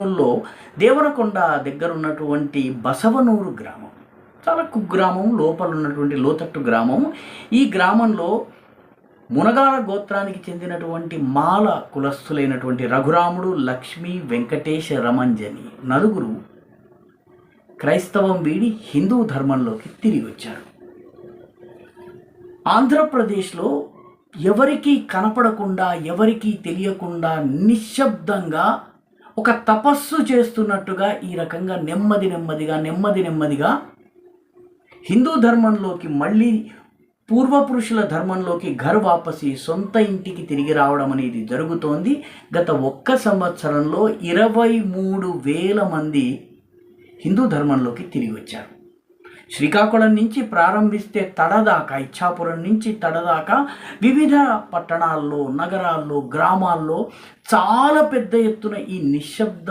లో దేవరకొండ దగ్గర ఉన్నటువంటి బసవనూరు గ్రామం చాలా కుగ్రామం, లోపల ఉన్నటువంటి లోతట్టు గ్రామం. ఈ గ్రామంలో మునగాల గోత్రానికి చెందినటువంటి మాల కులస్థులైనటువంటి రఘురాముడు, లక్ష్మి, వెంకటేష్, రమంజని నలుగురు క్రైస్తవం వీడి హిందూ ధర్మంలోకి తిరిగి వచ్చారు. ఆంధ్రప్రదేశ్లో ఎవరికీ కనపడకుండా, ఎవరికీ తెలియకుండా నిశ్శబ్దంగా ఒక తపస్సు చేస్తున్నట్టుగా ఈ రకంగా నెమ్మదిగా హిందూ ధర్మంలోకి మళ్ళీ పూర్వపురుషుల ధర్మంలోకి వాపసి సొంత ఇంటికి తిరిగి రావడం అనేది జరుగుతోంది. గత 1 సంవత్సరంలో 23,000 మంది హిందూ ధర్మంలోకి తిరిగి వచ్చారు. శ్రీకాకుళం నుంచి ప్రారంభిస్తే తడదాకా, ఇచ్ఛాపురం నుంచి తడదాకా వివిధ పట్టణాల్లో, నగరాల్లో, గ్రామాల్లో చాలా పెద్ద ఎత్తున ఈ నిశ్శబ్ద